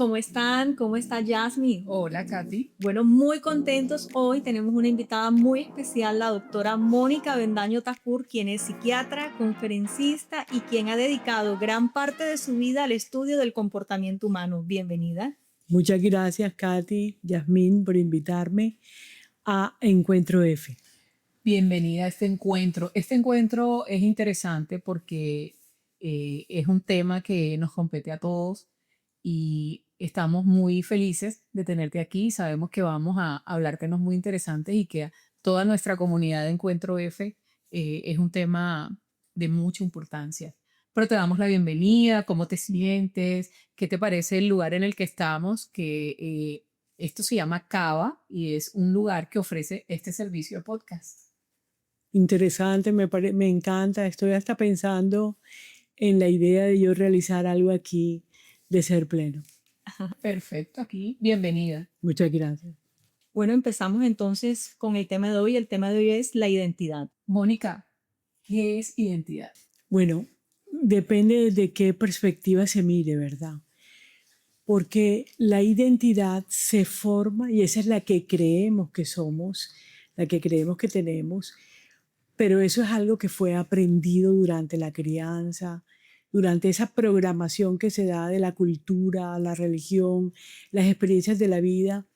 ¿cómo están? ¿Cómo está Yasmi? Hola, Katy. Bueno, muy contentos. Hoy tenemos una invitada muy especial, la doctora Mónica Bendaño Tafur, quien es psiquiatra, conferencista y quien ha dedicado gran parte de su vida al estudio del comportamiento humano. Bienvenida. Muchas gracias, Katy, Yasmín, por invitarme a Encuentro F. Bienvenida a este encuentro. Este encuentro es interesante porque es un tema que nos compete a todos y estamos muy felices de tenerte aquí. Sabemos que vamos a hablar temas muy interesantes y que a toda nuestra comunidad de Encuentro F es un tema de mucha importancia. Pero te damos la bienvenida, ¿cómo te sientes? ¿Qué te parece el lugar en el que estamos? Esto se llama Cava y es un lugar que ofrece este servicio de podcast. Interesante, me encanta. Estoy hasta pensando en la idea de yo realizar algo aquí de ser pleno. Perfecto, aquí, bienvenida. Muchas gracias. Bueno, empezamos entonces con el tema de hoy. El tema de hoy es la identidad. Mónica, ¿qué es identidad? Bueno, depende de qué perspectiva se mire, ¿verdad? Porque la identidad se forma y esa es la que creemos que somos, la que creemos que tenemos, pero eso es algo que fue aprendido durante la crianza, durante esa programación que se da de la cultura, la religión, las experiencias de la vida,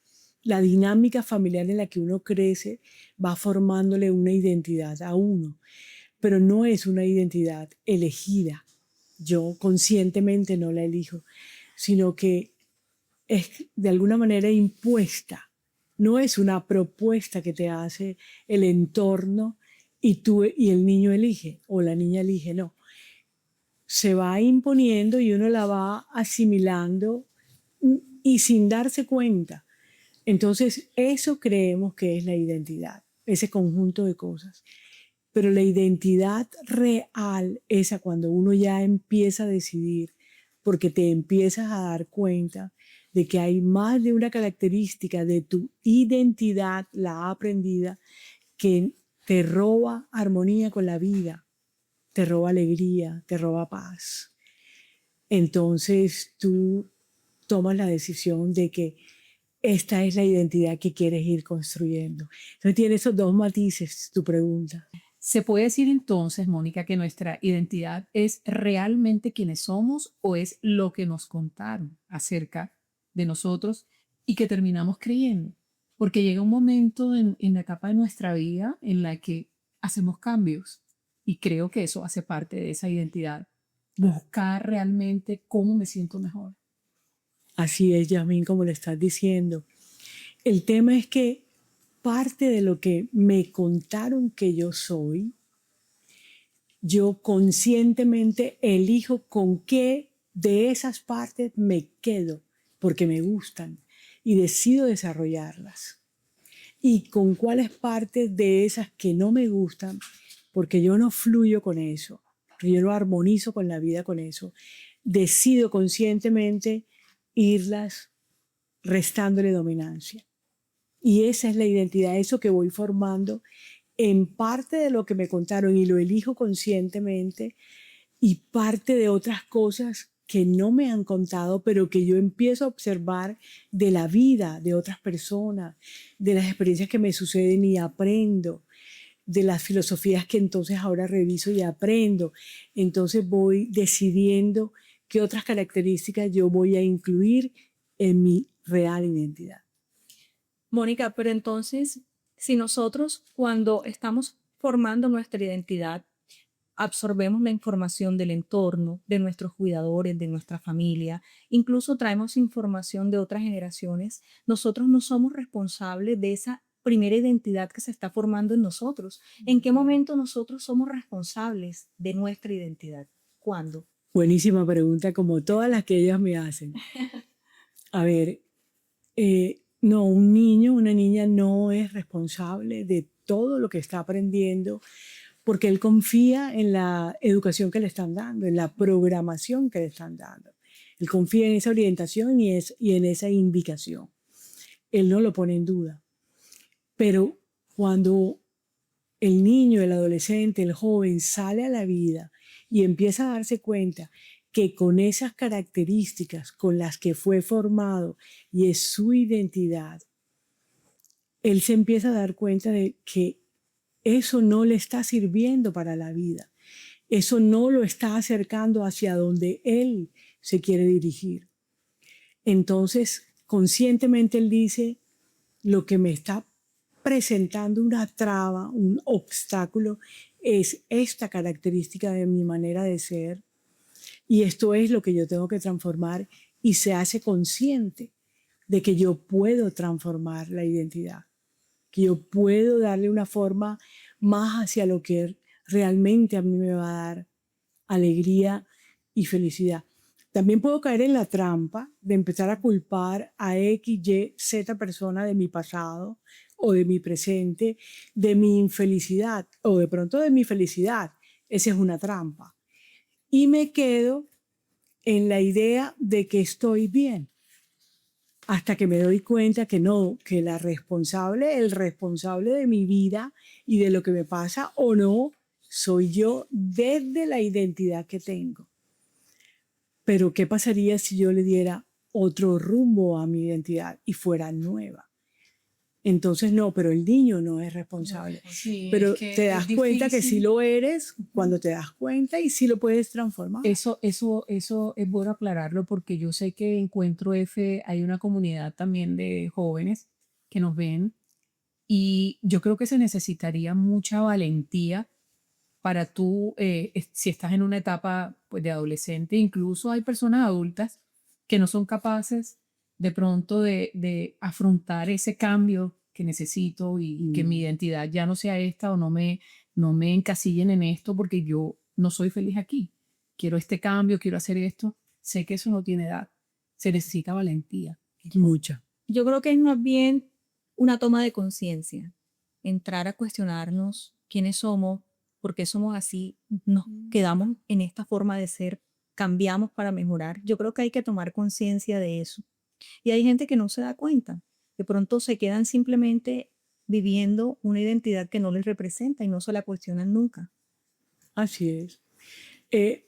la dinámica familiar en la que uno crece va formándole una identidad a uno, pero no es una identidad elegida. Yo conscientemente no la elijo, sino que es de alguna manera impuesta. No es una propuesta que te hace el entorno y tú y el niño elige o la niña elige, no. Se va imponiendo y uno la va asimilando y sin darse cuenta. Entonces, eso creemos que es la identidad, ese conjunto de cosas. Pero la identidad real, esa cuando uno ya empieza a decidir, porque te empiezas a dar cuenta de que hay más de una característica de tu identidad, la aprendida, que te roba armonía con la vida, te roba alegría, te roba paz. Entonces tú tomas la decisión de que esta es la identidad que quieres ir construyendo. Entonces tiene esos dos matices tu pregunta. ¿Se puede decir entonces, Mónica, que nuestra identidad es realmente quienes somos o es lo que nos contaron acerca de nosotros y que terminamos creyendo? Porque llega un momento en la etapa de nuestra vida en la que hacemos cambios y creo que eso hace parte de esa identidad. Buscar realmente cómo me siento mejor. Así es, Yasmín, como le estás diciendo. El tema es que parte de lo que me contaron que yo soy, yo conscientemente elijo con qué de esas partes me quedo, porque me gustan, y decido desarrollarlas. Y con cuáles partes de esas que no me gustan, porque yo no fluyo con eso, yo no armonizo con la vida con eso, decido conscientemente irlas restándole dominancia. Y esa es la identidad, eso que voy formando en parte de lo que me contaron y lo elijo conscientemente y parte de otras cosas que no me han contado, pero que yo empiezo a observar de la vida de otras personas, de las experiencias que me suceden y aprendo, de las filosofías que entonces ahora reviso y aprendo. Entonces voy decidiendo qué otras características yo voy a incluir en mi real identidad. Mónica, pero entonces, si nosotros cuando estamos formando nuestra identidad, absorbemos la información del entorno, de nuestros cuidadores, de nuestra familia, incluso traemos información de otras generaciones, nosotros no somos responsables de esa primera identidad que se está formando en nosotros. ¿En qué momento nosotros somos responsables de nuestra identidad? ¿Cuándo? Buenísima pregunta, como todas las que ellas me hacen. A ver, no, un niño, una niña no es responsable de todo lo que está aprendiendo porque él confía en la educación que le están dando, en la programación que le están dando. Él confía en esa orientación y en esa indicación. Él no lo pone en duda. Pero cuando el niño, el adolescente, el joven sale a la vida y empieza a darse cuenta que con esas características con las que fue formado y es su identidad, él se empieza a dar cuenta de que eso no le está sirviendo para la vida. Eso no lo está acercando hacia donde él se quiere dirigir. Entonces, conscientemente él dice, lo que me está presentando una traba, un obstáculo, es esta característica de mi manera de ser y esto es lo que yo tengo que transformar y se hace consciente de que yo puedo transformar la identidad, que yo puedo darle una forma más hacia lo que realmente a mí me va a dar alegría y felicidad. También puedo caer en la trampa de empezar a culpar a X, Y, Z persona de mi pasado o de mi presente, de mi infelicidad o de pronto de mi felicidad. Esa es una trampa. Y me quedo en la idea de que estoy bien, hasta que me doy cuenta que no, que el responsable de mi vida y de lo que me pasa o no, soy yo desde la identidad que tengo. Pero ¿qué pasaría si yo le diera otro rumbo a mi identidad y fuera nueva? Entonces no, pero el niño no es responsable. Sí, Pero es que te es das cuenta que sí difícil. lo eres cuando te das cuenta y sí lo puedes transformar. Eso es bueno aclararlo porque yo sé que en Encuentro F hay una comunidad también de jóvenes que nos ven y yo creo que se necesitaría mucha valentía para tú, si estás en una etapa pues, de adolescente, incluso hay personas adultas que no son capaces de pronto de afrontar ese cambio que necesito y que mi identidad ya no sea esta o no me encasillen en esto porque yo no soy feliz aquí. Quiero este cambio, quiero hacer esto. Sé que eso no tiene edad. Se necesita valentía. Mucha. Yo creo que es más bien una toma de conciencia, entrar a cuestionarnos quiénes somos, por qué somos así, nos quedamos en esta forma de ser, cambiamos para mejorar. Yo creo que hay que tomar conciencia de eso. Y hay gente que no se da cuenta. De pronto se quedan simplemente viviendo una identidad que no les representa y no se la cuestionan nunca. Así es.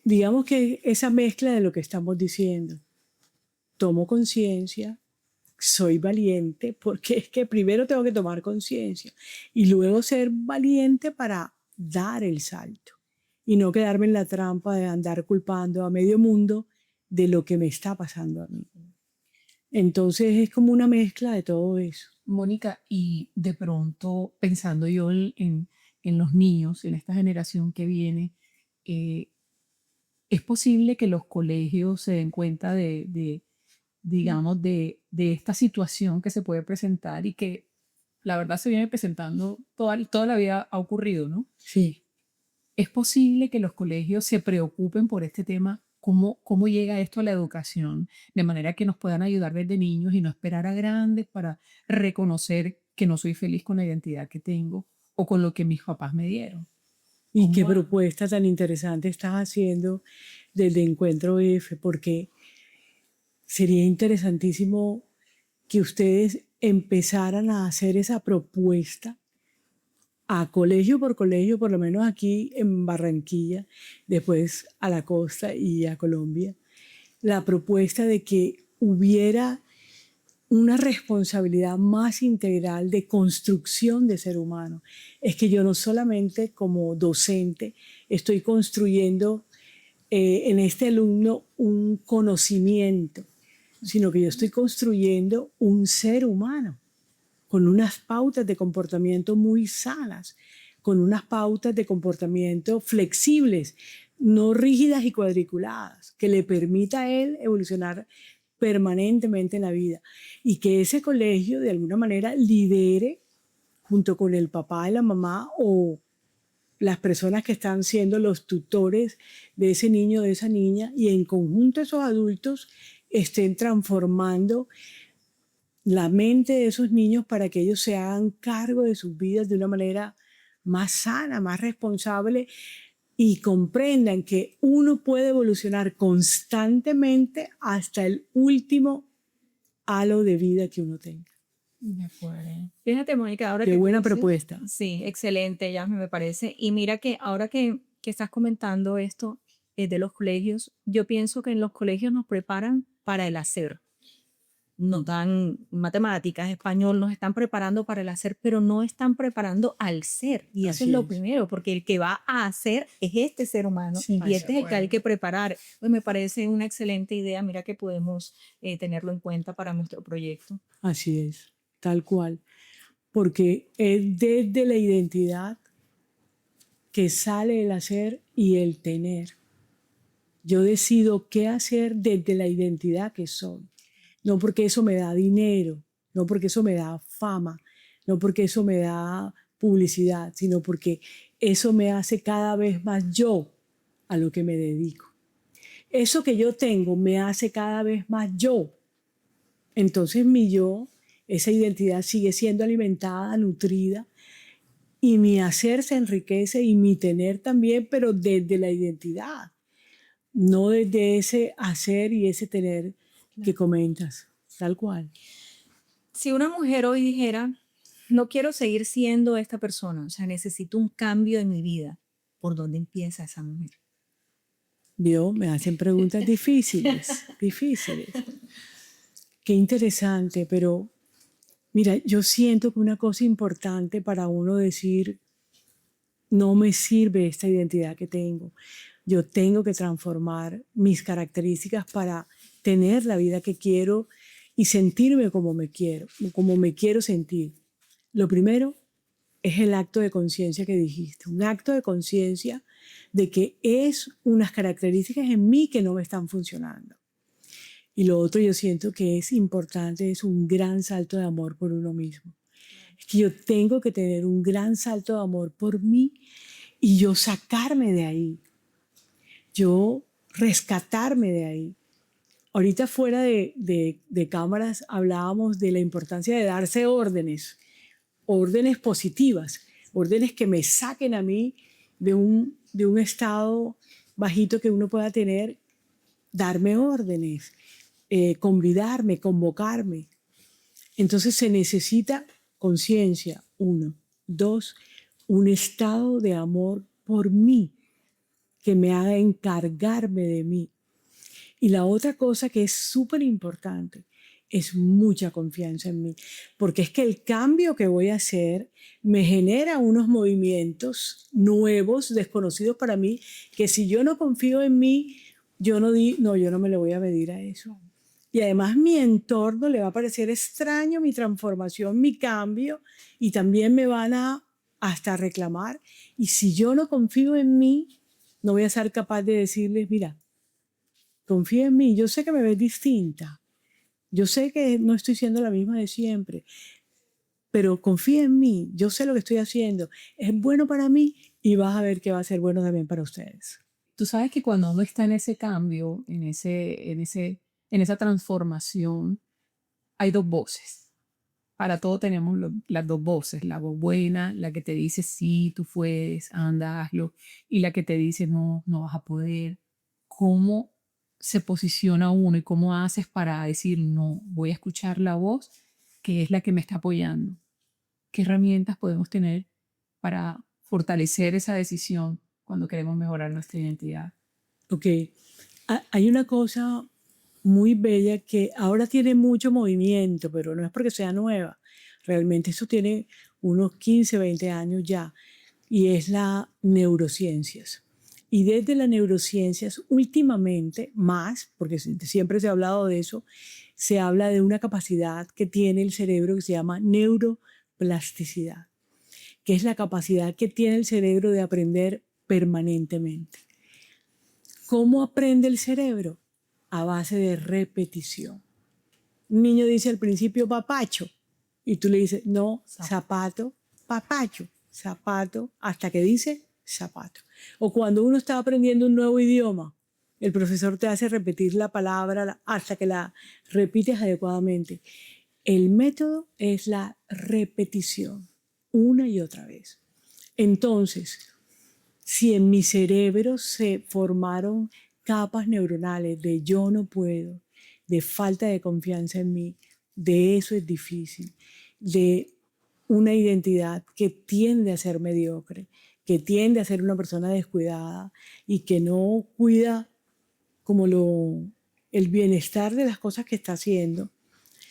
Digamos que esa mezcla de lo que estamos diciendo, tomo conciencia, soy valiente, porque es que primero tengo que tomar conciencia y luego ser valiente para dar el salto y no quedarme en la trampa de andar culpando a medio mundo de lo que me está pasando a mí. Entonces es como una mezcla de todo eso. Mónica, y de pronto pensando yo en los niños, en esta generación que viene, eh, ¿es posible que los colegios se den cuenta digamos, de esta situación que se puede presentar y que la verdad se viene presentando toda la vida ha ocurrido, ¿no? Sí. ¿Es posible que los colegios se preocupen por este tema? ¿Cómo llega esto a la educación? De manera que nos puedan ayudar desde niños y no esperar a grandes para reconocer que no soy feliz con la identidad que tengo o con lo que mis papás me dieron. Y qué ¿Cómo? propuesta tan interesante estás haciendo desde Encuentro F, porque sería interesantísimo que ustedes empezaran a hacer esa propuesta a colegio, por lo menos aquí en Barranquilla, después a la costa y a Colombia, la propuesta de que hubiera una responsabilidad más integral de construcción de ser humano. Es que yo no solamente como docente estoy construyendo en este alumno un conocimiento, sino que yo estoy construyendo un ser humano con unas pautas de comportamiento muy sanas, con unas pautas de comportamiento flexibles, no rígidas y cuadriculadas, que le permita a él evolucionar permanentemente en la vida y que ese colegio de alguna manera lidere junto con el papá y la mamá o las personas que están siendo los tutores de ese niño o de esa niña y en conjunto esos adultos estén transformando la mente de esos niños para que ellos se hagan cargo de sus vidas de una manera más sana, más responsable y comprendan que uno puede evolucionar constantemente hasta el último halo de vida que uno tenga. De acuerdo. Fíjate, Mónica, ahora Qué que tú buena dices- propuesta. Sí, excelente, ya me parece. Y mira que ahora que estás comentando esto, de los colegios, yo pienso que en los colegios nos preparan para el hacer. Nos dan matemáticas, español, nos están preparando para el hacer, pero no están preparando al ser. Y eso Así es lo es. primero, porque el que va a hacer es este ser humano Sí. y este es el que hay que preparar. Pues me parece una excelente idea. Mira que podemos tenerlo en cuenta para nuestro proyecto. Así es, tal cual. Porque es desde la identidad que sale el hacer y el tener. Yo decido qué hacer desde la identidad que soy. No porque eso me da dinero, no porque eso me da fama, no porque eso me da publicidad, sino porque eso me hace cada vez más yo a lo que me dedico. Eso que yo tengo me hace cada vez más yo. Entonces mi yo, esa identidad sigue siendo alimentada, nutrida, y mi hacer se enriquece y mi tener también, pero desde la identidad, no desde ese hacer y ese tener que comentas, tal cual. Si una mujer hoy dijera, no quiero seguir siendo esta persona, o sea, necesito un cambio en mi vida, ¿por dónde empieza esa mujer? ¿Vio? Me hacen preguntas difíciles, difíciles. Qué interesante, pero mira, yo siento que una cosa importante para uno decir, no me sirve esta identidad que tengo. Yo tengo que transformar mis características para tener la vida que quiero y sentirme como me quiero sentir. Lo primero es el acto de conciencia que dijiste, un acto de conciencia de que es unas características en mí que no me están funcionando. Y lo otro yo siento que es importante, es un gran salto de amor por uno mismo. Es que yo tengo que tener un gran salto de amor por mí y yo sacarme de ahí, yo rescatarme de ahí. Ahorita fuera de cámaras hablábamos de la importancia de darse órdenes, órdenes positivas, órdenes que me saquen a mí de un estado bajito que uno pueda tener, darme órdenes, convidarme, convocarme. Entonces se necesita conciencia, 1. 2, un estado de amor por mí que me haga encargarme de mí. Y la otra cosa que es súper importante es mucha confianza en mí, porque es que el cambio que voy a hacer me genera unos movimientos nuevos, desconocidos para mí, que si yo no confío en mí, yo no me le voy a medir a eso. Y además mi entorno le va a parecer extraño mi transformación, mi cambio, y también me van a hasta reclamar. Y si yo no confío en mí, no voy a ser capaz de decirles, mira, confía en mí, yo sé que me ves distinta, yo sé que no estoy siendo la misma de siempre, pero confía en mí, yo sé lo que estoy haciendo, es bueno para mí y vas a ver que va a ser bueno también para ustedes. Tú sabes que cuando uno está en ese cambio, en esa transformación, hay dos voces. Para todo tenemos las dos voces, la voz buena, la que te dice sí, tú puedes, anda, hazlo, y la que te dice no, no vas a poder. ¿Cómo se posiciona uno y cómo haces para decir no, voy a escuchar la voz que es la que me está apoyando? ¿Qué herramientas podemos tener para fortalecer esa decisión cuando queremos mejorar nuestra identidad? Ok, hay una cosa muy bella que ahora tiene mucho movimiento, pero no es porque sea nueva. Realmente eso tiene unos 15, 20 años ya, y es la neurociencias. Y desde las neurociencias, últimamente, más, porque siempre se ha hablado de eso, se habla de una capacidad que tiene el cerebro que se llama neuroplasticidad, que es la capacidad que tiene el cerebro de aprender permanentemente. ¿Cómo aprende el cerebro? A base de repetición. Un niño dice al principio papacho y tú le dices, no, zapato, papacho, zapato, hasta que dice zapato. O cuando uno está aprendiendo un nuevo idioma, el profesor te hace repetir la palabra hasta que la repites adecuadamente. El método es la repetición, una y otra vez. Entonces, si en mi cerebro se formaron capas neuronales de yo no puedo, de falta de confianza en mí, de eso es difícil, de una identidad que tiende a ser mediocre, que tiende a ser una persona descuidada y que no cuida como el bienestar de las cosas que está haciendo,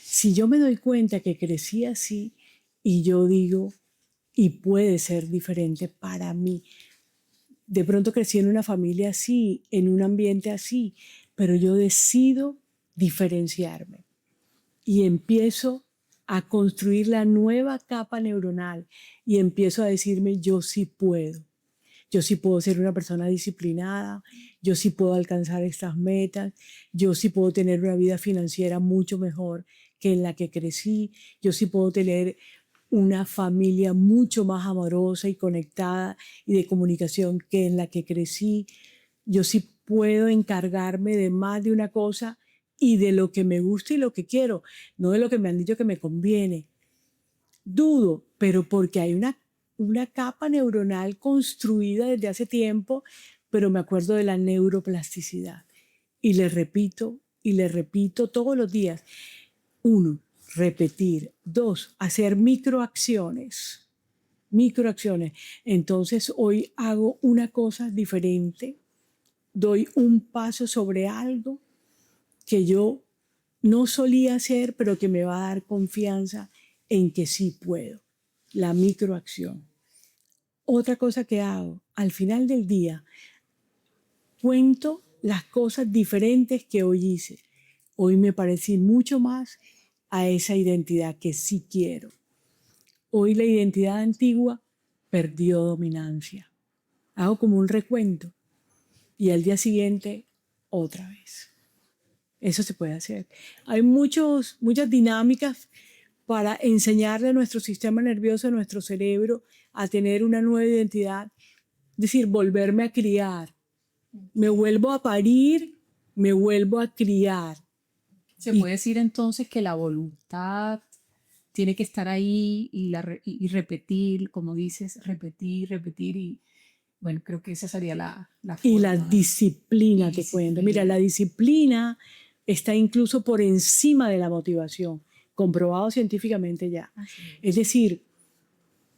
si yo me doy cuenta que crecí así y yo digo, y puede ser diferente para mí, de pronto crecí en una familia así, en un ambiente así, pero yo decido diferenciarme y empiezo a construir la nueva capa neuronal y empiezo a decirme, yo sí puedo. Yo sí puedo ser una persona disciplinada, yo sí puedo alcanzar estas metas, yo sí puedo tener una vida financiera mucho mejor que en la que crecí, yo sí puedo tener una familia mucho más amorosa y conectada y de comunicación que en la que crecí, yo sí puedo encargarme de más de una cosa y de lo que me gusta y lo que quiero, no de lo que me han dicho que me conviene. Dudo, pero porque hay una capa neuronal construida desde hace tiempo, pero me acuerdo de la neuroplasticidad. Y le repito todos los días. 1, repetir. 2, hacer microacciones. Microacciones. Entonces hoy hago una cosa diferente, doy un paso sobre algo que yo no solía hacer, pero que me va a dar confianza en que sí puedo. La microacción. Otra cosa que hago, al final del día, cuento las cosas diferentes que hoy hice. Hoy me parecí mucho más a esa identidad que sí quiero. Hoy la identidad antigua perdió dominancia. Hago como un recuento y al día siguiente otra vez. Eso se puede hacer. Hay muchas dinámicas para enseñarle a nuestro sistema nervioso, a nuestro cerebro, a tener una nueva identidad. Es decir, volverme a criar. Me vuelvo a parir, me vuelvo a criar. Se puede decir entonces que la voluntad tiene que estar ahí y repetir, como dices, repetir y bueno, creo que esa sería la Y forma. la disciplina, Y te cuento. disciplina. Mira, la disciplina está incluso por encima de la motivación, comprobado científicamente ya. Es decir,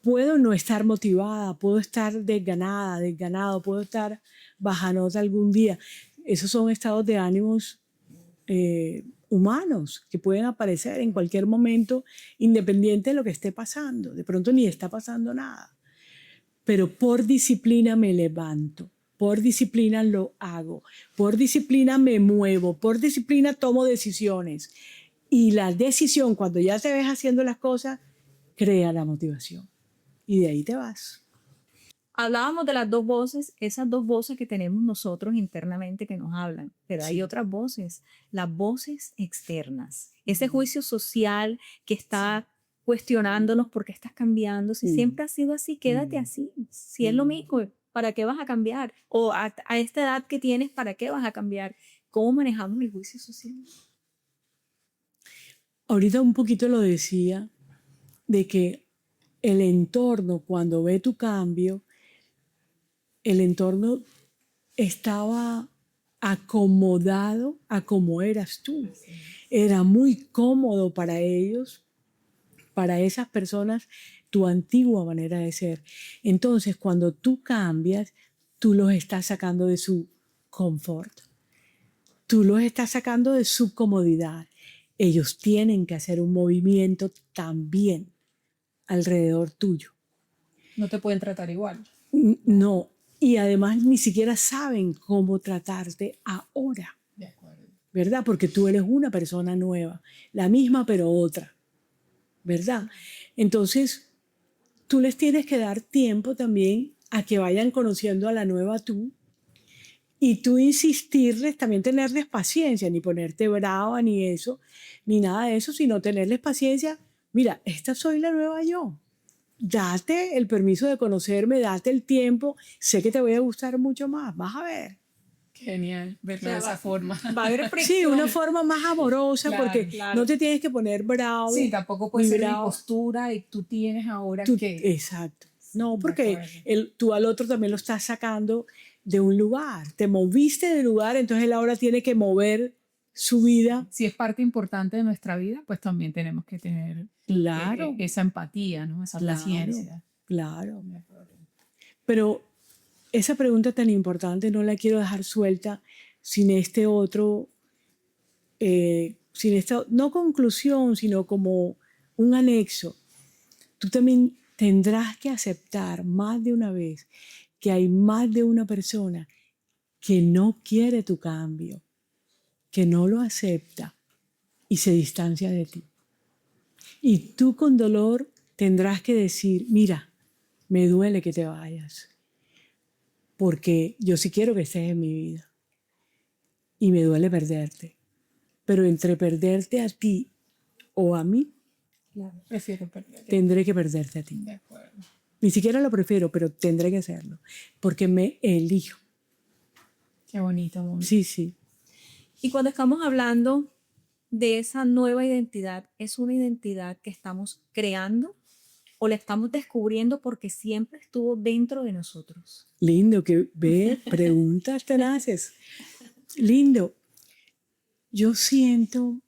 puedo no estar motivada, puedo estar desganado, puedo estar baja nota algún día. Esos son estados de ánimos humanos que pueden aparecer en cualquier momento, independiente de lo que esté pasando. De pronto ni está pasando nada. Pero por disciplina me levanto, por disciplina lo hago, por disciplina me muevo, por disciplina tomo decisiones. Y la decisión, cuando ya te ves haciendo las cosas, crea la motivación. Y de ahí te vas. Hablábamos de las dos voces, esas dos voces que tenemos nosotros internamente que nos hablan, pero hay otras voces, las voces externas, ese juicio social que está cuestionándonos por qué estás cambiando, si siempre has sido así, quédate así, si es lo mismo, ¿para qué vas a cambiar? O a esta edad que tienes, ¿para qué vas a cambiar? ¿Cómo manejamos el juicio social? Ahorita un poquito lo decía, de que el entorno, cuando ve tu cambio, el entorno estaba acomodado a como eras tú. Era muy cómodo para ellos, para esas personas, tu antigua manera de ser. Entonces, cuando tú cambias, tú los estás sacando de su confort. Tú los estás sacando de su comodidad. Ellos tienen que hacer un movimiento también alrededor tuyo. No te pueden tratar igual. No, y además ni siquiera saben cómo tratarte ahora, De acuerdo. ¿verdad? Porque tú eres una persona nueva, la misma pero otra, ¿verdad? Entonces, tú les tienes que dar tiempo también a que vayan conociendo a la nueva tú y tú insistirles, también tenerles paciencia, ni ponerte brava, ni eso, ni nada de eso, sino tenerles paciencia. Mira, esta soy la nueva yo. Date el permiso de conocerme, date el tiempo, sé que te voy a gustar mucho más, vas a ver. Genial, verlo O sea, de esa forma. Va a haber Sí, fricción. una forma más amorosa, Claro, porque claro. no te tienes que poner bravo. Sí, tampoco puede muy ser mi bravo. postura y tú tienes ahora que... Exacto. No, De porque acuerdo. tú al otro también lo estás sacando de un lugar. Te moviste del lugar, entonces él ahora tiene que mover su vida. Si es parte importante de nuestra vida, pues también tenemos que tener Claro, esa empatía, ¿no? Esa claro, paciencia. claro. De acuerdo. Pero esa pregunta tan importante no la quiero dejar suelta sin este otro, sin esta, no conclusión, sino como un anexo. Tú también tendrás que aceptar más de una vez que hay más de una persona que no quiere tu cambio, que no lo acepta y se distancia de ti. Y tú con dolor tendrás que decir, mira, me duele que te vayas, porque yo sí quiero que estés en mi vida y me duele perderte. Pero entre perderte a ti o a mí, Claro, prefiero perder. tendré que perderte a ti. De acuerdo. Ni siquiera lo prefiero, pero tendré que hacerlo, porque me elijo. Qué bonito, Moni. Sí, sí. Y cuando estamos hablando de esa nueva identidad, ¿es una identidad que estamos creando o la estamos descubriendo porque siempre estuvo dentro de nosotros? Lindo que ve preguntas tenaces. Lindo. Yo siento,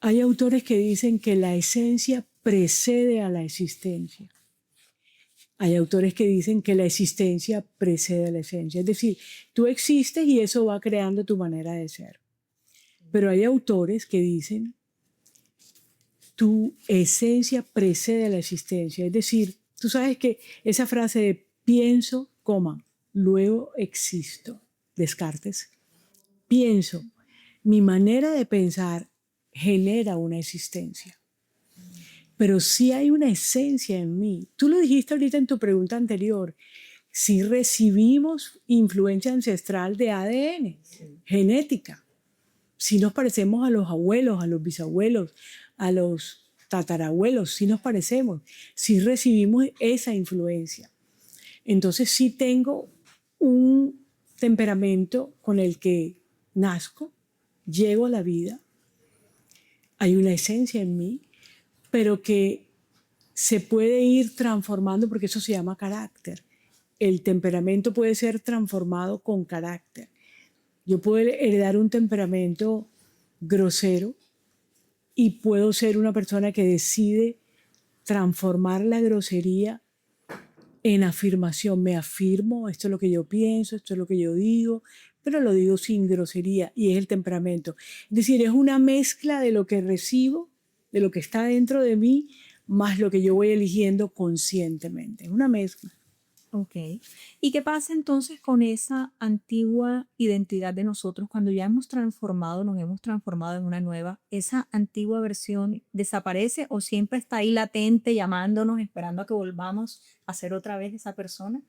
hay autores que dicen que la esencia precede a la existencia. Hay autores que dicen que la existencia precede a la esencia. Es decir, tú existes y eso va creando tu manera de ser. Pero hay autores que dicen tu esencia precede a la existencia. Es decir, tú sabes que esa frase de pienso, coma, luego existo, Descartes. Pienso, mi manera de pensar genera una existencia. Pero sí hay una esencia en mí. Tú lo dijiste ahorita en tu pregunta anterior. Si recibimos influencia ancestral de ADN, genética. Si nos parecemos a los abuelos, a los bisabuelos, a los tatarabuelos, si nos parecemos. Si recibimos esa influencia. Entonces sí tengo un temperamento con el que nazco, llego a la vida. Hay una esencia en mí, pero que se puede ir transformando porque eso se llama carácter. El temperamento puede ser transformado con carácter. Yo puedo heredar un temperamento grosero y puedo ser una persona que decide transformar la grosería en afirmación. Me afirmo, esto es lo que yo pienso, esto es lo que yo digo, pero lo digo sin grosería y es el temperamento. Es decir, es una mezcla de lo que recibo, de lo que está dentro de mí, más lo que yo voy eligiendo conscientemente. Es una mezcla. Ok. ¿Y qué pasa entonces con esa antigua identidad de nosotros cuando ya hemos transformado, nos hemos transformado en una nueva? ¿Esa antigua versión desaparece o siempre está ahí latente, llamándonos, esperando a que volvamos a ser otra vez esa persona?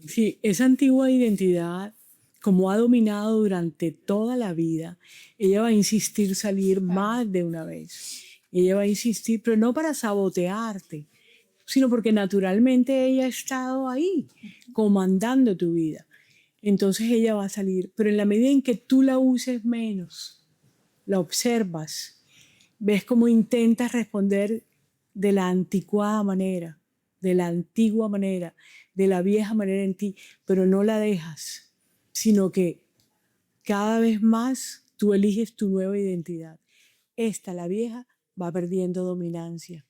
Sí, esa antigua identidad, como ha dominado durante toda la vida, ella va a insistir salir más de una vez. Ella va a insistir, pero no para sabotearte, sino porque naturalmente ella ha estado ahí, comandando tu vida. Entonces ella va a salir, pero en la medida en que tú la uses menos, la observas, ves cómo intentas responder de la anticuada manera, de la antigua manera, de la vieja manera en ti, pero no la dejas, sino que cada vez más tú eliges tu nueva identidad. Esta, la vieja, va perdiendo dominancia.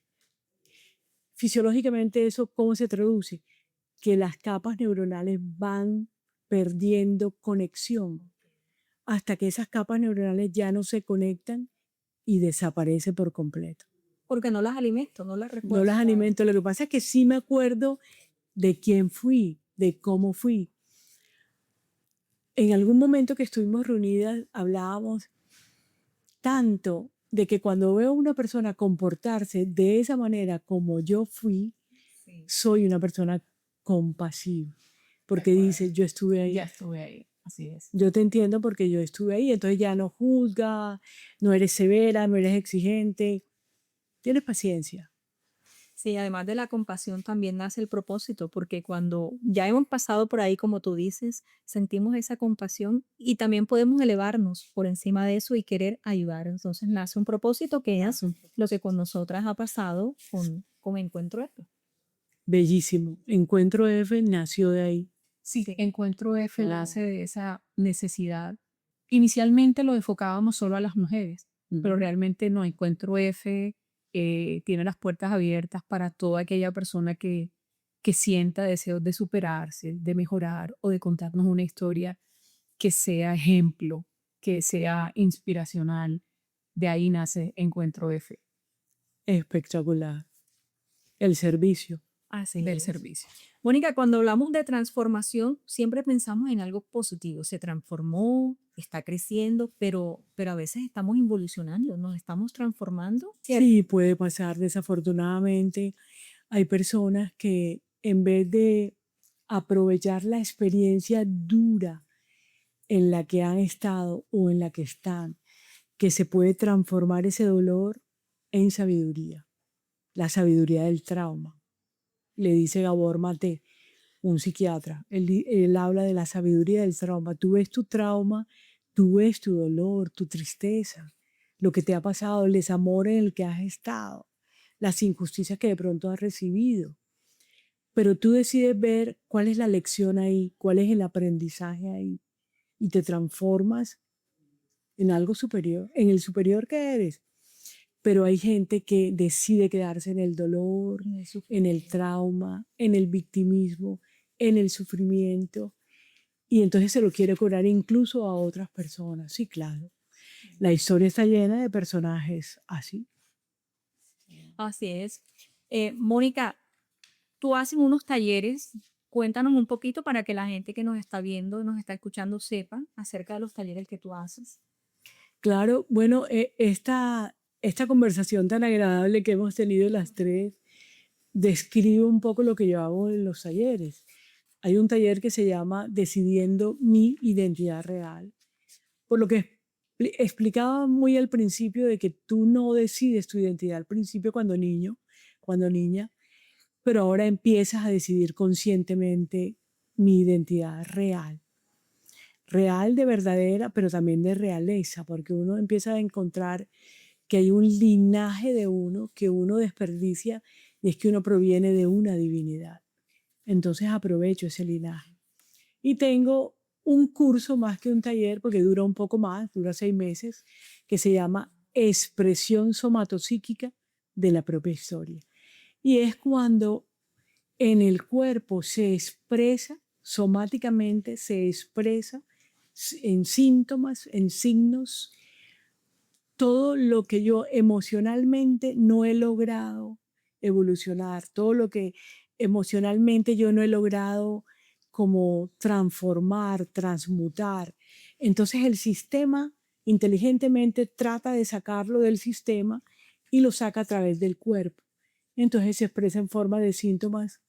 Fisiológicamente eso, ¿cómo se traduce? Que las capas neuronales van perdiendo conexión hasta que esas capas neuronales ya no se conectan y desaparece por completo. Porque no las alimento, no las No refuerzo. las alimento. Lo que pasa es que sí me acuerdo de quién fui, de cómo fui. En algún momento que estuvimos reunidas hablábamos tanto de que cuando veo a una persona comportarse de esa manera como yo fui, Sí. soy una persona compasiva. Porque dice, yo estuve ahí. Ya estuve ahí, así es. Yo te entiendo porque yo estuve ahí. Entonces ya no juzga, no eres severa, no eres exigente. Tienes paciencia. Sí, además de la compasión también nace el propósito, porque cuando ya hemos pasado por ahí, como tú dices, sentimos esa compasión y también podemos elevarnos por encima de eso y querer ayudar. Entonces nace un propósito que es lo que con nosotras ha pasado con Encuentro Esto. Bellísimo. Encuentro F nació de ahí. Sí, Sí. Encuentro F Wow. nace de esa necesidad. Inicialmente lo enfocábamos solo a las mujeres, pero realmente no, Encuentro F tiene las puertas abiertas para toda aquella persona que sienta deseos de superarse, de mejorar o de contarnos una historia que sea ejemplo, que sea inspiracional. De ahí nace Encuentro F, Espectacular. El servicio. Así del es. servicio. Mónica, cuando hablamos de transformación, siempre pensamos en algo positivo. Se transformó, está creciendo, pero a veces estamos involucionando, nos estamos transformando. ¿Cierto? Sí, puede pasar desafortunadamente. Hay personas que en vez de aprovechar la experiencia dura en la que han estado o en la que están, que se puede transformar ese dolor en sabiduría, la sabiduría del trauma. Le dice Gabor Maté, un psiquiatra, él habla de la sabiduría del trauma. Tú ves tu trauma, tú ves tu dolor, tu tristeza, lo que te ha pasado, el desamor en el que has estado, las injusticias que de pronto has recibido. Pero tú decides ver cuál es la lección ahí, cuál es el aprendizaje ahí, y te transformas en algo superior, en el superior que eres. Pero hay gente que decide quedarse en el dolor, en el trauma, en el victimismo, en el sufrimiento, y entonces se lo quiere curar incluso a otras personas. Sí, claro. La historia está llena de personajes así. Así es. Mónica, tú haces unos talleres. Cuéntanos un poquito para que la gente que nos está viendo y nos está escuchando sepa acerca de los talleres que tú haces. Claro, bueno, esta conversación tan agradable que hemos tenido las tres describe un poco lo que yo hago en los talleres. Hay un taller que se llama Decidiendo mi identidad real, por lo que explicaba muy al principio de que tú no decides tu identidad al principio cuando niño, cuando niña, pero ahora empiezas a decidir conscientemente mi identidad real. Real de verdadera, pero también de realeza, porque uno empieza a encontrar que hay un linaje de uno que uno desperdicia y es que uno proviene de una divinidad. Entonces aprovecho ese linaje. Y tengo un curso más que un taller, porque dura un poco más, dura 6 meses, que se llama Expresión Somatopsíquica de la propia historia. Y es cuando en el cuerpo se expresa, somáticamente se expresa en síntomas, en signos, todo lo que yo emocionalmente no he logrado evolucionar, todo lo que emocionalmente yo no he logrado como transformar, transmutar. Entonces el sistema inteligentemente trata de sacarlo del sistema y lo saca a través del cuerpo. Entonces se expresa en forma de síntomas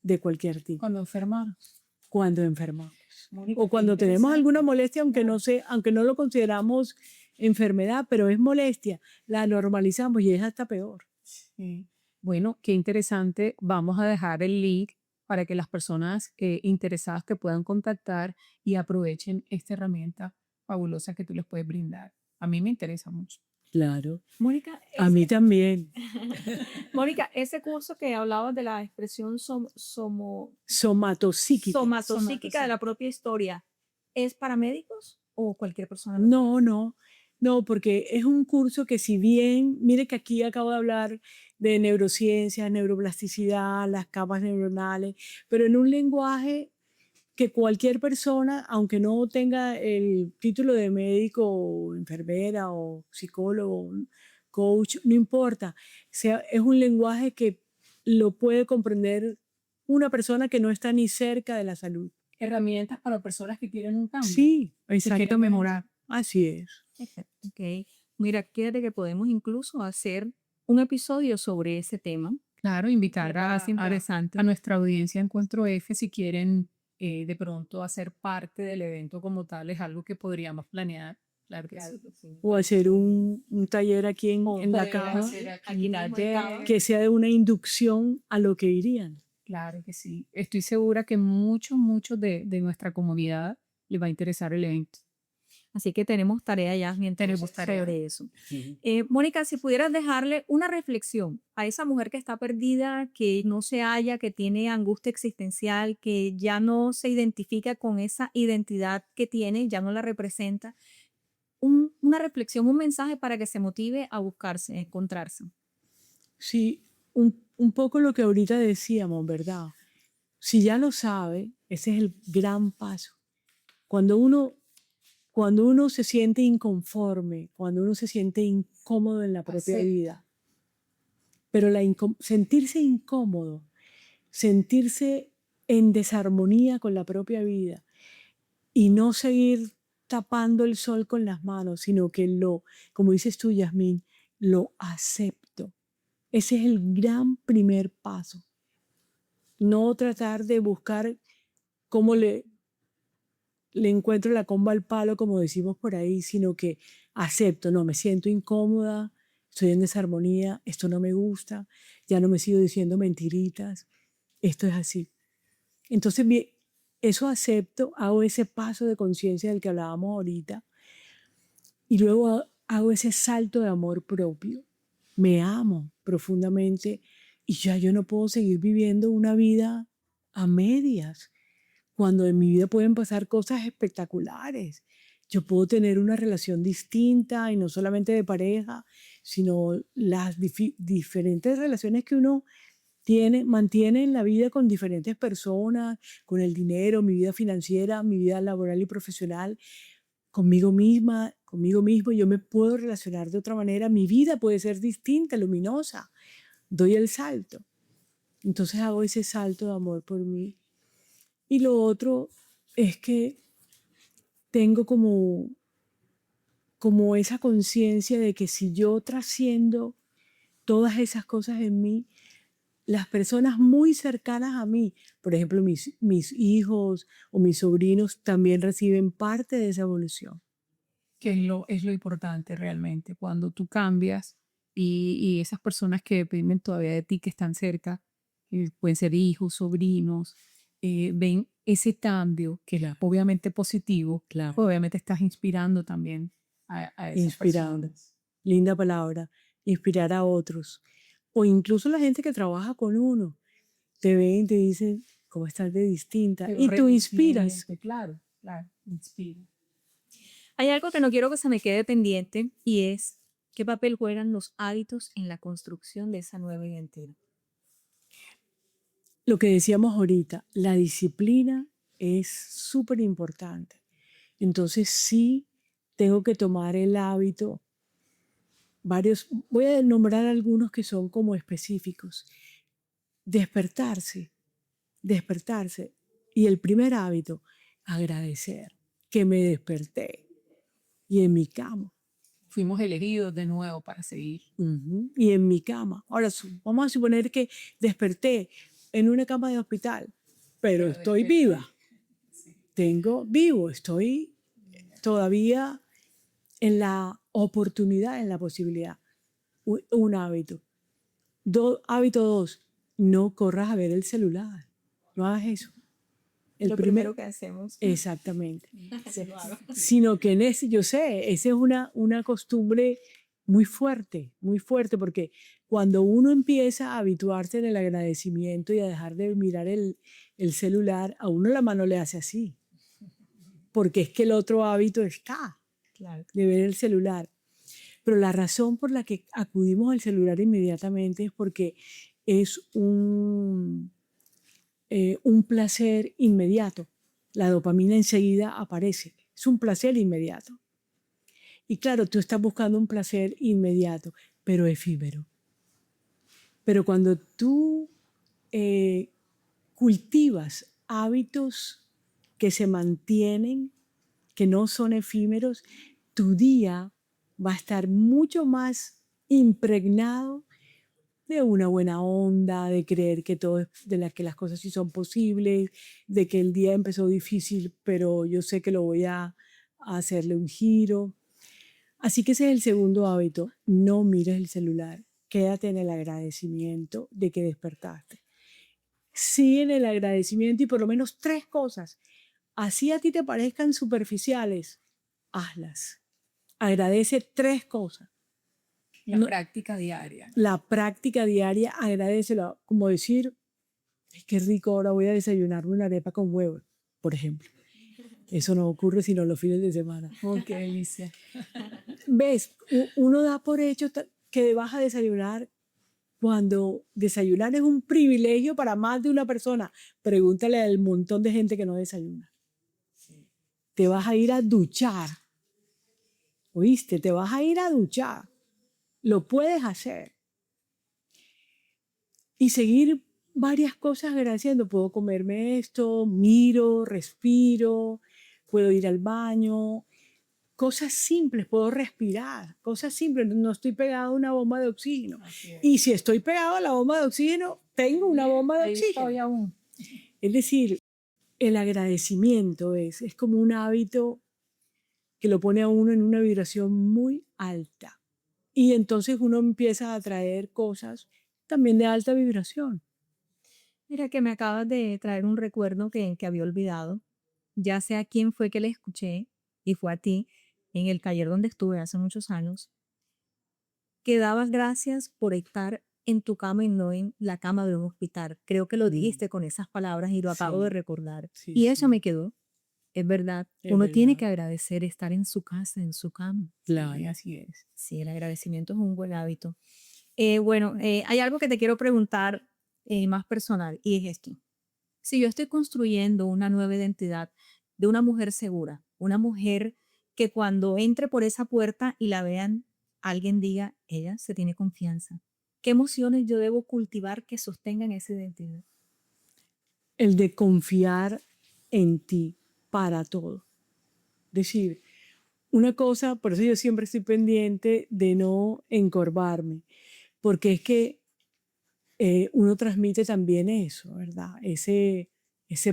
de cualquier tipo. Cuando enfermamos. Cuando enfermamos. Mónica, O qué cuando tenemos alguna interesante. molestia, aunque Claro. aunque no lo consideramos enfermedad, pero es molestia, la normalizamos y es hasta peor. Sí. Bueno, qué interesante. Vamos a dejar el link para que las personas interesadas te puedan contactar y aprovechen esta herramienta fabulosa que tú les puedes brindar. A mí me interesa mucho. Claro. Mónica, A mí también. Mónica, ese curso que hablabas de la expresión Somatopsíquica. somatopsíquica de la propia historia, ¿es para médicos o cualquier persona? No, porque es un curso que si bien, mire que aquí acabo de hablar de neurociencias, neuroplasticidad, las capas neuronales, pero en un lenguaje que cualquier persona, aunque no tenga el título de médico o enfermera o psicólogo, coach, no importa, es un lenguaje que lo puede comprender una persona que no está ni cerca de la salud. Herramientas para personas que quieren un cambio. Sí, Que quieren exactamente. mejorar. Así es. Ok. Mira, fíjate que podemos incluso hacer un episodio sobre ese tema. Claro, invitar Interesante. a nuestra audiencia Encuentro F si quieren de pronto hacer parte del evento como tal, es algo que podríamos planear. Claro que sí. O hacer un taller aquí O en la podemos caja hacer aquí mismo en Cava. que sea de una inducción a lo que irían. Claro que sí. Estoy segura que muchos de nuestra comunidad les va a interesar el evento. Así que tenemos tarea ya Tenemos tarea. sobre eso. Mónica, si pudieras dejarle una reflexión a esa mujer que está perdida, que no se halla, que tiene angustia existencial, que ya no se identifica con esa identidad que tiene, ya no la representa, una reflexión, un mensaje para que se motive a buscarse, a encontrarse. Sí, un poco lo que ahorita decíamos, ¿verdad? Si ya lo sabe, ese es el gran paso. Cuando uno se siente inconforme, cuando uno se siente incómodo en la propia vida, pero sentirse incómodo, sentirse en desarmonía con la propia vida y no seguir tapando el sol con las manos, sino que como dices tú, Yasmín, lo acepto. Ese es el gran primer paso. No tratar de buscar cómo le encuentro la comba al palo, como decimos por ahí, sino que acepto, no, me siento incómoda, estoy en desarmonía, esto no me gusta, ya no me sigo diciendo mentiritas, esto es así. Entonces, eso acepto, hago ese paso de conciencia del que hablábamos ahorita y luego hago ese salto de amor propio. Me amo profundamente y ya yo no puedo seguir viviendo una vida a medias, cuando en mi vida pueden pasar cosas espectaculares. Yo puedo tener una relación distinta y no solamente de pareja, sino las diferentes relaciones que uno mantiene en la vida con diferentes personas, con el dinero, mi vida financiera, mi vida laboral y profesional, conmigo misma, conmigo mismo. Yo me puedo relacionar de otra manera. Mi vida puede ser distinta, luminosa. Doy el salto. Entonces hago ese salto de amor por mí. Y lo otro es que tengo como esa conciencia de que si yo trasciendo todas esas cosas en mí, las personas muy cercanas a mí, por ejemplo, mis hijos o mis sobrinos, también reciben parte de esa evolución. Que es lo importante realmente, cuando tú cambias y esas personas que dependen todavía de ti, que están cerca, pueden ser hijos, sobrinos, ven ese cambio, que es Claro. obviamente positivo, Claro. pues obviamente estás inspirando también a esas Inspirando. personas. Linda palabra. Inspirar a otros. O incluso la gente que trabaja con uno. Te ven y te dicen cómo estás de distinta. Pero Y tú inspiras. claro, claro, inspira. Hay algo que no quiero que se me quede pendiente y es qué papel juegan los hábitos en la construcción de esa nueva identidad. Lo que decíamos ahorita, la disciplina es súper importante. Entonces sí tengo que tomar el hábito, voy a nombrar algunos que son como específicos. Despertarse, despertarse. Y el primer hábito, agradecer que me desperté y en mi cama. Fuimos elegidos de nuevo para seguir. Y en mi cama. Ahora, vamos a suponer que desperté en una cama de hospital, pero estoy viva. Estoy todavía en la oportunidad, en la posibilidad. Un hábito. Hábito 2, no corras a ver el celular. No hagas eso. Lo primero que hacemos. Exactamente. Sino que yo sé, esa es una costumbre muy fuerte, porque cuando uno empieza a habituarse en el agradecimiento y a dejar de mirar el celular, a uno la mano le hace así, porque es que el otro hábito está, Claro. de ver el celular. Pero la razón por la que acudimos al celular inmediatamente es porque es un placer inmediato. La dopamina enseguida aparece. Es un placer inmediato. Y claro, tú estás buscando un placer inmediato, pero efímero. Pero cuando tú cultivas hábitos que se mantienen, que no son efímeros, tu día va a estar mucho más impregnado de una buena onda, de creer que que las cosas sí son posibles, de que el día empezó difícil, pero yo sé que lo voy a hacerle un giro. Así que ese es el segundo hábito, no mires el celular, quédate en el agradecimiento de que despertaste. Sí, en el agradecimiento y por lo menos 3 cosas, así a ti te parezcan superficiales, hazlas. Agradece 3 cosas. La práctica diaria. La práctica diaria, agradecelo. Como decir, ay, qué rico, ahora voy a desayunarme una arepa con huevo, por ejemplo. Eso no ocurre sino los fines de semana. Oh, qué delicia. ¿Ves? Uno da por hecho que vas a desayunar cuando desayunar es un privilegio para más de una persona, pregúntale al montón de gente que no desayuna. Te vas a ir a duchar, ¿oíste? Te vas a ir a duchar. Lo puedes hacer. Y seguir varias cosas agradeciendo. Puedo comerme esto, miro, respiro, puedo ir al baño. Cosas simples, puedo respirar, cosas simples, no estoy pegado a una bomba de oxígeno. Y si estoy pegado a la bomba de oxígeno, tengo una bomba de Ahí oxígeno. estoy aún. Es decir, el agradecimiento es como un hábito que lo pone a uno en una vibración muy alta. Y entonces uno empieza a atraer cosas también de alta vibración. Mira que me acabas de traer un recuerdo que había olvidado. Ya sé a quién fue que le escuché, y fue a ti, en el taller donde estuve hace muchos años, que dabas gracias por estar en tu cama y no en la cama de un hospital. Creo que lo dijiste con esas palabras y lo acabo de recordar. Sí, Y eso sí. me quedó. Es verdad. Es Uno tiene verdad. que agradecer estar en su casa, en su cama. Claro. Sí, así es. Sí, el agradecimiento es un buen hábito. Hay algo que te quiero preguntar más personal y es esto. Si yo estoy construyendo una nueva identidad de una mujer segura, una mujer que cuando entre por esa puerta y la vean, alguien diga, ella se tiene confianza. ¿Qué emociones yo debo cultivar que sostengan esa identidad? El de confiar en ti para todo. Decir, una cosa, por eso yo siempre estoy pendiente de no encorvarme, porque es que uno transmite también eso, ¿verdad? Ese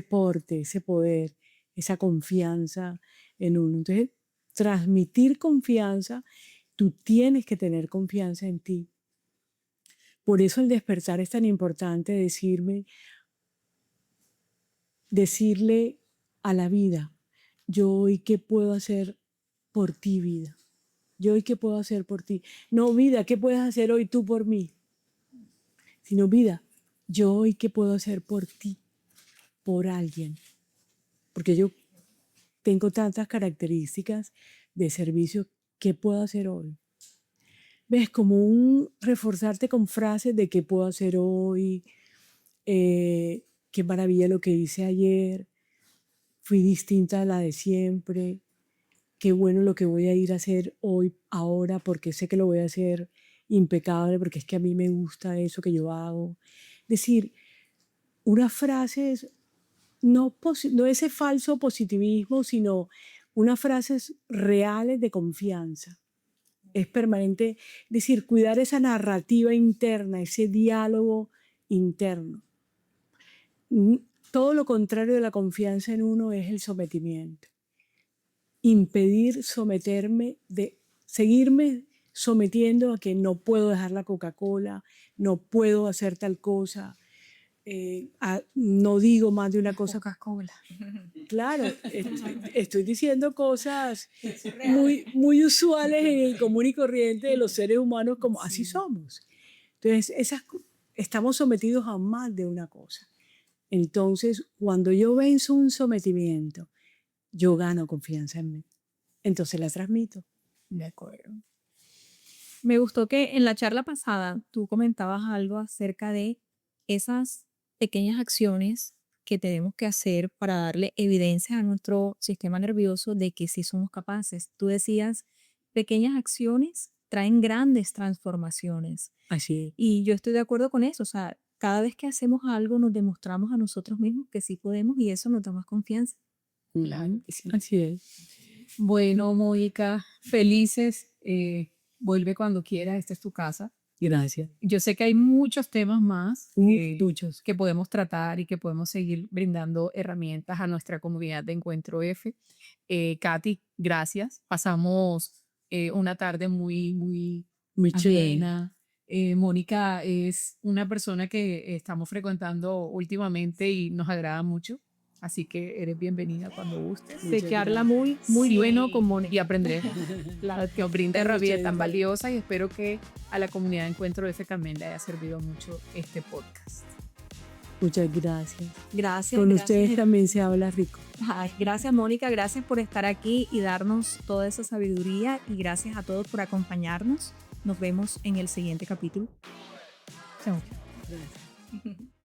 porte, ese poder, esa confianza en uno. Entonces, transmitir confianza, tú tienes que tener confianza en ti. Por eso el despertar es tan importante, decirle a la vida, yo hoy qué puedo hacer por ti, vida. Yo hoy qué puedo hacer por ti. No, vida, ¿qué puedes hacer hoy tú por mí? Sino, vida, yo hoy qué puedo hacer por ti, por alguien. Porque yo tengo tantas características de servicio, ¿qué puedo hacer hoy? ¿Ves? Como un reforzarte con frases de qué puedo hacer hoy, qué maravilla lo que hice ayer, fui distinta a la de siempre, qué bueno lo que voy a ir a hacer hoy, ahora, porque sé que lo voy a hacer impecable, porque es que a mí me gusta eso que yo hago. Es decir, unas frases, no ese falso positivismo, sino unas frases reales de confianza. Es permanente, es decir, cuidar esa narrativa interna, ese diálogo interno. Todo lo contrario de la confianza en uno es el sometimiento. Impedir someterme, seguirme sometiendo a que no puedo dejar la Coca-Cola, no puedo hacer tal cosa, no digo más de una cosa. Coca-Cola. Claro, estoy diciendo cosas muy usuales en el común y corriente de los seres humanos, como así somos. Entonces, estamos sometidos a más de una cosa. Entonces, cuando yo venzo un sometimiento, yo gano confianza en mí. Entonces la transmito. De acuerdo. Me gustó que en la charla pasada tú comentabas algo acerca de esas pequeñas acciones que tenemos que hacer para darle evidencia a nuestro sistema nervioso de que sí somos capaces. Tú decías, pequeñas acciones traen grandes transformaciones. Así es. Y yo estoy de acuerdo con eso. O sea, cada vez que hacemos algo nos demostramos a nosotros mismos que sí podemos y eso nos da más confianza. Claro que sí. Así es. Bueno, Mónica, felices. Vuelve cuando quieras, esta es tu casa. Gracias. Yo sé que hay muchos temas más Muchos. que podemos tratar y que podemos seguir brindando herramientas a nuestra comunidad de Encuentro F. Katy, gracias. Pasamos una tarde muy chévere. amena. Mónica es una persona que estamos frecuentando últimamente y nos agrada mucho. Así que eres bienvenida cuando gustes. Se charla muy bueno con Mónica. Y aprender que os brinda herramientas tan chévere. valiosas y espero que a la comunidad de Encuentro F también le haya servido mucho este podcast. Muchas gracias. Gracias. Con gracias. ustedes también se habla rico. Ay, gracias, Mónica. Gracias por estar aquí y darnos toda esa sabiduría. Y gracias a todos por acompañarnos. Nos vemos en el siguiente capítulo. Chao. Gracias.